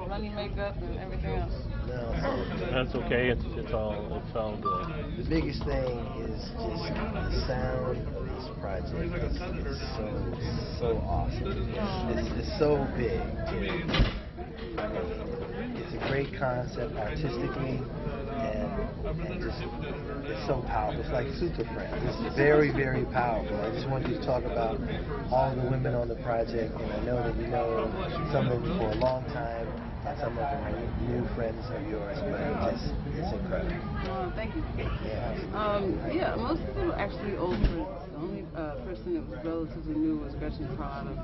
Money, makeup, and everything else. No. That's okay. It's all good. The biggest thing is just the sound of this project. It's so awesome. It's so big. It's a great concept artistically, and just it's so powerful. It's like Super Friends. It's very, very powerful. I just wanted to talk about all the women on the project, and I know that you know some of them for a long time. And some of them are new friends of yours, but it's incredible. Thank you. Yeah, most of them are actually old friends. The only person that was relatively new was Gretchen Parlato.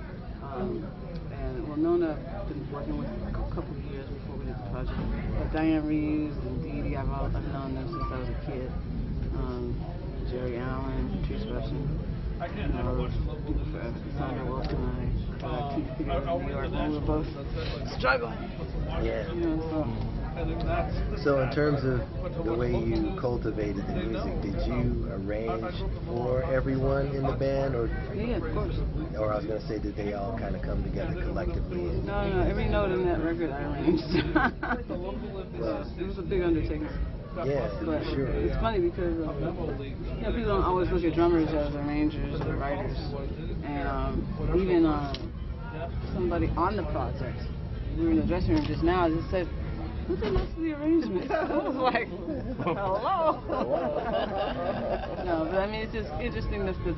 And Nona I've been working with a couple of years before we did the project. But Dianne Reeves and DeeDee, I've known them since I was a kid. Jerry Allen, Patrice Rushen. Forever. Cassandra Wilson and I keep together in New York when we were both struggling. Yeah. So in terms of the way you cultivated the music, did you arrange for everyone in the band, or? Yeah, of course. Or I was going to say, did they all kind of come together collectively? No, every note in that record I arranged. Well, it was a big undertaking. Yeah, but sure. It's funny because people don't always look at drummers as arrangers or writers, and even somebody on the project. We were in the dressing room just now. I just said, "Who did most of the arrangements?" I was like, "Hello." No, but I mean, it's just interesting that the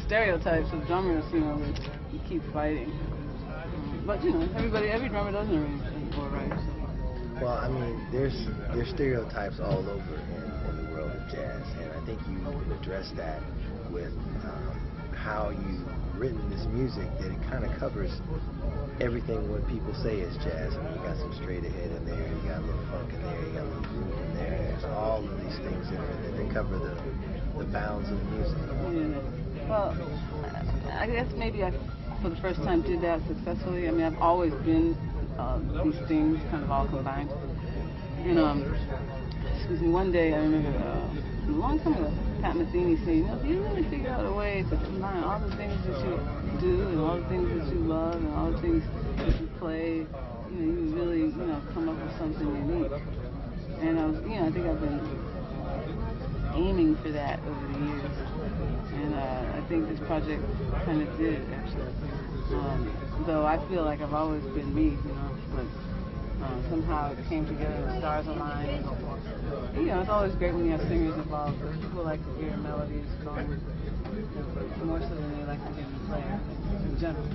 stereotypes of drummers, that you keep fighting. But every drummer doesn't arrange or write. So. Well, I mean, there's stereotypes all over in the world of jazz, and I think you addressed that with how you've written this music, that it kind of covers everything what people say is jazz. I mean, you got some straight ahead in there, you got a little funk in there, you got a little groove in there. There's all of these things that cover the bounds of the music. Yeah. Well, I guess maybe I, for the first time, did that successfully. I mean, I've always been these things kind of all combined. And one day I remember a long time ago, Pat Metheny saying, do you really figure out a way to combine all the things that you do and all the things that you love and all the things that you play? You really, come up with something unique. And I think I've been aiming for that over the years. And I think this project kind of did it, actually. Though I feel like I've always been me, but somehow it came together and the stars aligned. It's always great when you have singers involved, because people like to hear melodies going more so than they like to hear the player in general.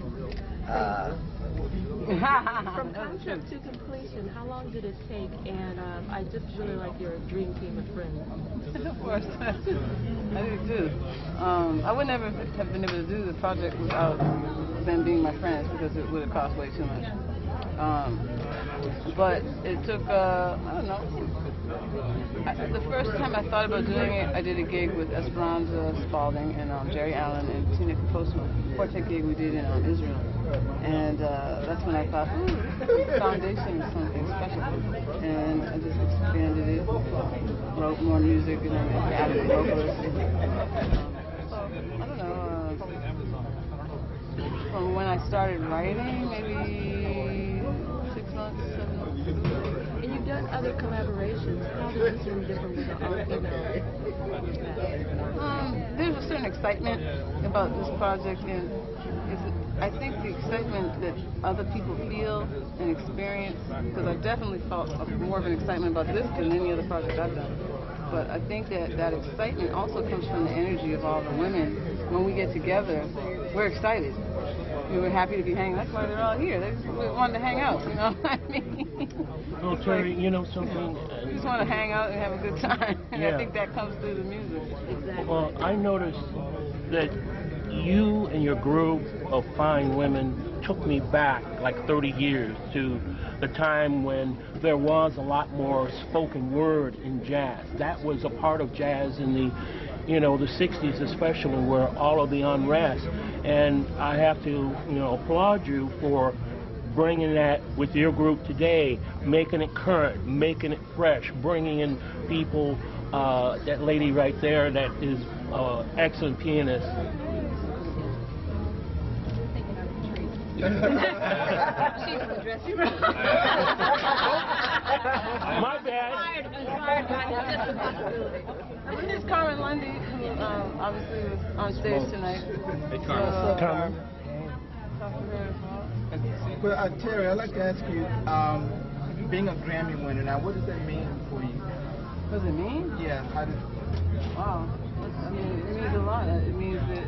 From concept to completion, how long did it take? And I just really like your dream team of friends. Of course, I do too. I would never have been able to do the project without them being my friends, because it would have cost way too much. But it took, I don't know. The first time I thought about doing it, I did a gig with Esperanza Spalding and Jerry Allen and Tina Kaposo, quartet gig we did in Israel. And that's when I thought, this foundation is something special. And I just expanded it, wrote more music, and then added vocalists. So, I don't know. From when I started writing, maybe 6 months, 7 months. And you've done other collaborations. How does this one differ with the all-female? There's a certain excitement about this project, and I think the excitement that other people feel and experience, because I've definitely felt more of an excitement about this than any other project I've done. But I think that excitement also comes from the energy of all the women. When we get together, we're excited. We're happy to be hanging. That's why they're all here. They just wanted to hang out, you know what I mean? Well, Terri, something... We just want to hang out and have a good time. And I think that comes through the music. Exactly. Well, I noticed that you and your group of fine women took me back like 30 years to the time when there was a lot more spoken word in jazz. That was a part of jazz in the the 60s especially, where all of the unrest. And I have to, applaud you for bringing that with your group today, making it current, making it fresh, bringing in people, that lady right there that is excellent pianist. She's in the dressing room. My bad. Inspired by this. Just a possibility. This is Carmen Lundy, who obviously was on stage tonight. Hey, Carmen. Carmen. Talk to her as well. Well, Terri, I'd like to ask you, being a Grammy winner, now what does that mean for you? What does it mean? Yeah, how does... Wow. I mean, it means a lot. It means that,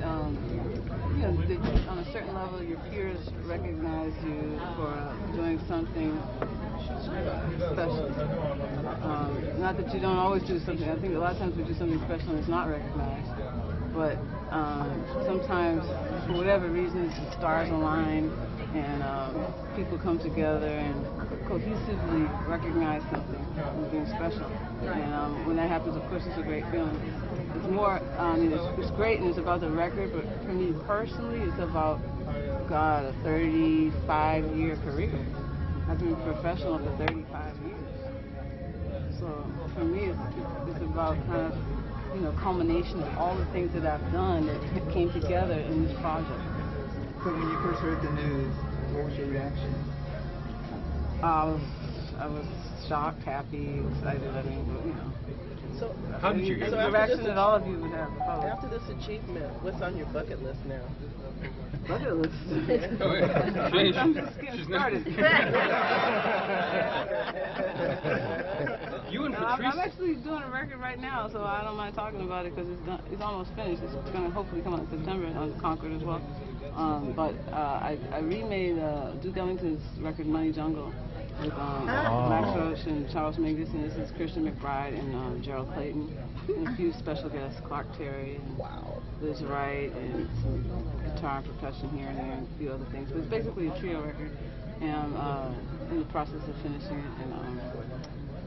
you know, that on a certain level, your peers recognize you for doing something special. Not that you don't always do something. I think a lot of times we do something special and it's not recognized. But sometimes, for whatever reasons, the stars align and people come together and cohesively recognize something as being special. And when that happens, of course, it's a great feeling. It's more, I mean, it's great and it's about the record, but for me personally, it's about, God, a 35-year career. I've been professional for 35 years. So for me, it's about kind of, you know, culmination of all the things that I've done that came together in this project. So when you first heard the news, what was your reaction? I was shocked, happy, excited. I mean, you know. So how did you get the reaction that all of you would have? After this achievement, what's on your bucket list now? Bucket list. She's started. You and Patrice. I'm actually doing a record right now, so I don't mind talking about it because it's almost finished. It's going to hopefully come out in September on Concord as well. But I remade Duke Ellington's record Money Jungle with Max Roach and Charles Mingus, and this is Christian McBride and Gerald Clayton, and a few special guests, Clark Terry and Liz Wright, and some guitar and percussion here and there, and a few other things. But it's basically a trio record, and I'm in the process of finishing it. And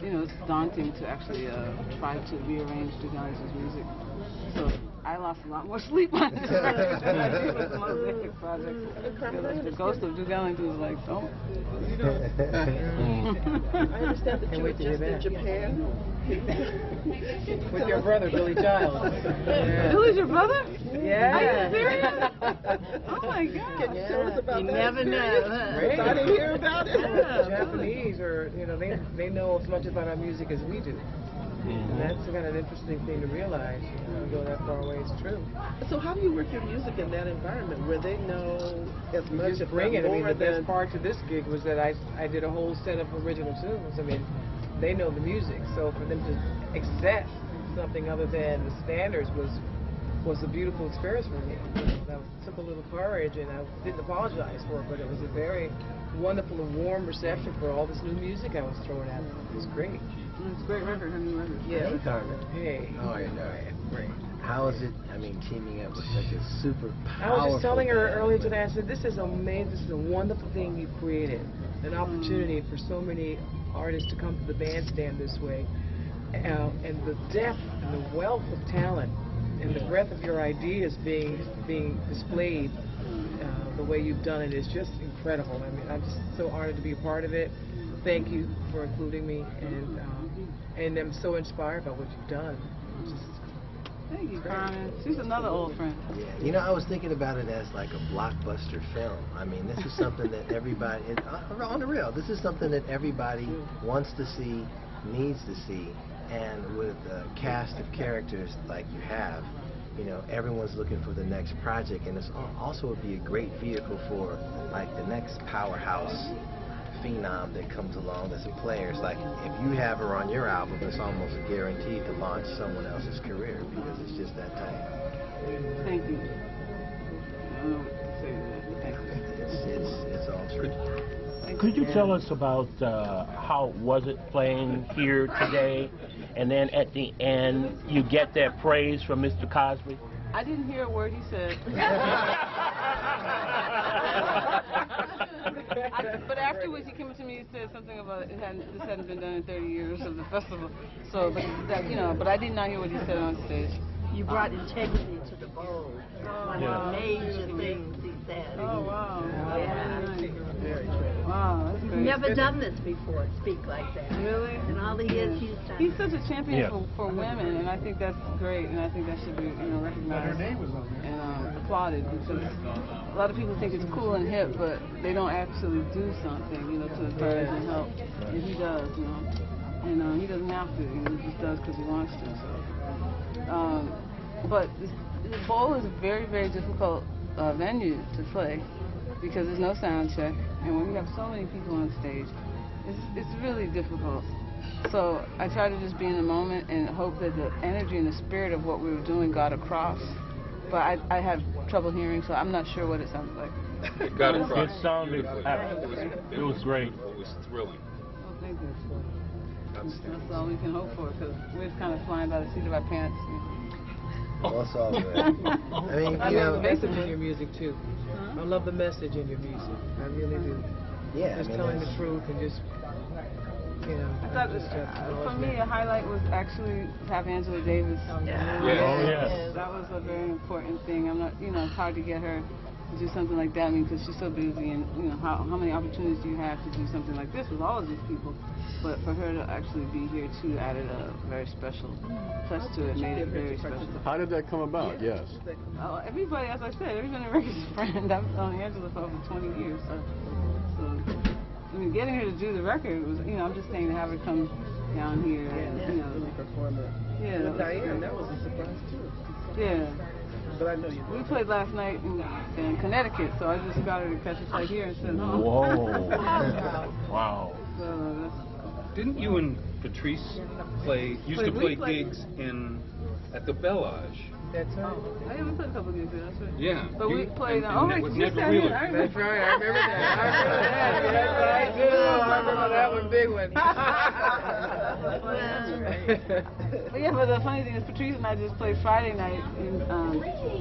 you know, it's daunting to actually try to rearrange Duke Ellington's music. So I lost a lot more sleep on this record than I did with the Mosaic Project. The ghost of Duke Ellington was like, don't. I understand that you were just in Japan with your brother, Billy Giles. Yeah. Billy's your brother? Yeah. Are you serious? Oh my God. Can you tell us about you that? never know. Huh? I didn't hear about it. Yeah, Japanese are, you know, they know as much about our music as we do. And that's kind of an interesting thing to realize. You know, go that far away, it's true. So how do you work your music in that environment where they know as much just as bring it. I mean, the best than... part to this gig was that I did a whole set of original tunes. I mean, they know the music, so for them to accept something other than the standards was a beautiful experience for me. That took a little courage, and I didn't apologize for it, but it was a very wonderful and warm reception for all this new music I was throwing at them. It was great. It's a great record, new record. Yeah. Hey, Carmen. Hey. Oh, yeah, great. How is it, I mean, teaming up with such a super powerful... I was just telling her earlier today, I said, this is amazing, this is a wonderful thing you created. An opportunity for so many artists to come to the bandstand this way. And the depth and the wealth of talent and the breadth of your ideas being displayed the way you've done it is just incredible. I mean, I'm just so honored to be a part of it. Thank you for including me, and I'm so inspired by what you've done. Thank you, Carmen. She's another old friend. Yeah, you know, I was thinking about it as like a blockbuster film. I mean, this is something that everybody, on the real, this is something that everybody wants to see, needs to see, and with a cast of characters like you have, you know, everyone's looking for the next project, and it's also would be a great vehicle for like the next powerhouse phenom that comes along that's a player. It's like if you have her on your album, it's almost a guarantee to launch someone else's career because it's just that tight. Thank you. I don't know what to say to that. Thank you. It's all true. Could you tell us about how was it playing here today, and then at the end you get that praise from Mr. Cosby? I didn't hear a word he said. But afterwards he came up to me and said something about this hadn't been done in 30 years of the festival. So, but that, you know, but I did not hear what he said on stage. You brought integrity to the bowl. One of the major things he said. Oh wow. Yeah. Wow, that's great. never done this before, speak like that. Really? And all the years he's done. He's such a champion for women, and I think that's great, and I think that should be recognized and applauded, because a lot of people think it's cool and hip, but they don't actually do something, to encourage and help. And he does, and he doesn't have to, he just does because he wants to. So, but the bowl is a very, very difficult venue to play, because there's no sound check, and when you have so many people on stage, it's really difficult. So I try to just be in the moment and hope that the energy and the spirit of what we were doing got across. But I have trouble hearing, so I'm not sure what it sounds like. It got across. It sounded, it was great. It was thrilling. Oh, thank you. That's all we can hope for, because we're just kind of flying by the seat of our pants. Well, it's all good. I mean, I love the message in your music too. I love the message in your music. I really do. Yeah, just telling the truth and just, I thought for me a highlight was actually to have Angela Davis. Yes. Oh, yes. That was a very important thing. I'm not, it's hard to get her to do something like that. I mean, because she's so busy, and how many opportunities do you have to do something like this with all of these people? But for her to actually be here too added a very special touch to it, made it very special. How did that come about? Yes. Everybody, as I said, everybody in Record's a friend. I've known Angela for over 20 years. So I mean, getting her to do the record was, I'm just saying to have her come down here and, perform it. Yeah. With Dianne, that was a surprise too. Yeah. But I know you. We played last night in Connecticut, so I just got her to catch a flight here and said, no. Whoa. Wow. So Didn't you and Patrice used to play gigs at the Bellage? That's right. Yeah, we played a couple gigs there, that's right. Yeah. But we played, with Never Wheeler. That's right, I remember that. I remember that one, big one. But yeah, but the funny thing is, Patrice and I just played Friday night in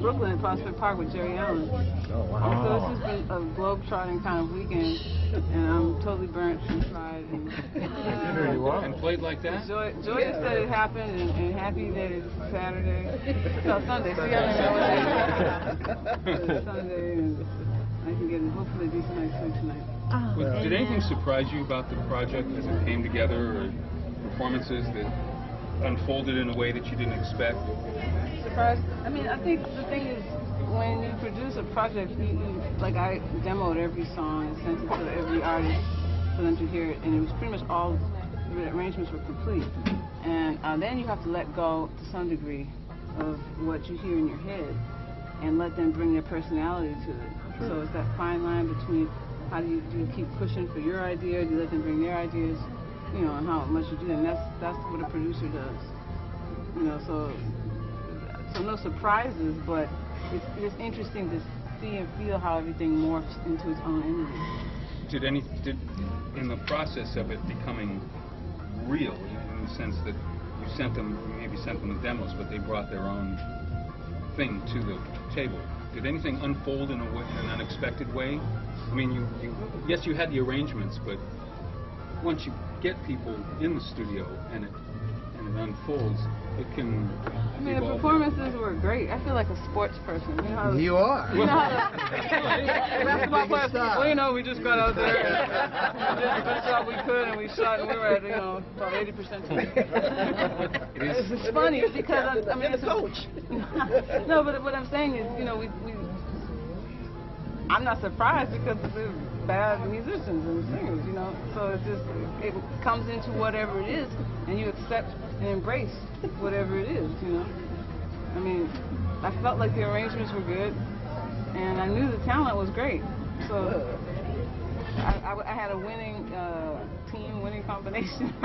Brooklyn at Prospect Park with Jerry Allen. Oh, wow. So it's just been a globe-trotting kind of weekend, and I'm totally burnt and fried. And played like that? Joyous that it happened, and happy that it's Saturday. No, Sunday. See, I mean, Sunday, and I can get hopefully a decent night's sleep tonight. Well, did anything surprise you about the project as it came together, or performances that unfolded in a way that you didn't expect? Surprised? I mean, I think the thing is, when you produce a project, like I demoed every song and sent it to every artist for them to hear it, and it was pretty much all the arrangements were complete. And then you have to let go to some degree of what you hear in your head and let them bring their personality to it. So it's that fine line between how do you keep pushing for your idea, do you let them bring their ideas, and how much you do, and that's what a producer does. So no surprises, but it's interesting to see and feel how everything morphs into its own entity. Did in the process of it becoming real, in the sense that you maybe sent them the demos, but they brought their own thing to the table, did anything unfold in an unexpected way? I mean, yes, you had the arrangements, but once you get people in the studio and it unfolds, it can. I mean, the performances were great. I feel like a sports person. You are. Basketball players. Well, we just got out there and did the best job we could, and we shot, and we were at about 80% team. It's funny because I mean, it's a coach. No, but what I'm saying is, I'm not surprised because they're bad musicians and singers, So it comes into whatever it is, and you accept and embrace whatever it is, I mean, I felt like the arrangements were good, and I knew the talent was great. So I had a winning team, winning combination. I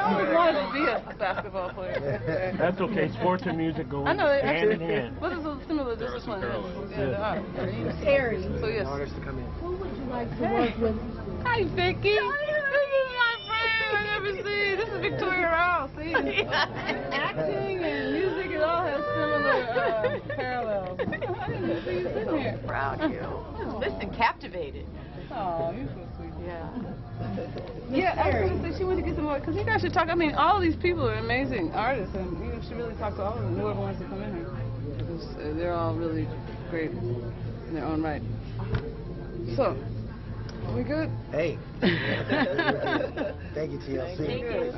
always wanted to be a basketball player. That's okay. Sports and music go hand in hand. But it's a similar discipline. Terri. So yes. Artists to come in. Who would you like to work with? Hi, Vicky. This is my friend. I never see. This is Victoria Rao. See, acting and music, it all has similar parallels. I didn't see you sitting here. Proud of you. Listen, captivated. Oh, you're so sweet. Yeah. Yeah, I was going to say she wanted to get some more, because you guys should talk. I mean, all these people are amazing artists, and you should really talk to all of them, whoever wants to come in here. vocalists. They're all really great in their own right. So, are we good? Hey. Thank you, TLC. Thank you.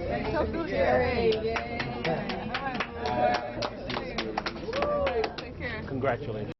Thank you, Terri. Yay. Congratulations.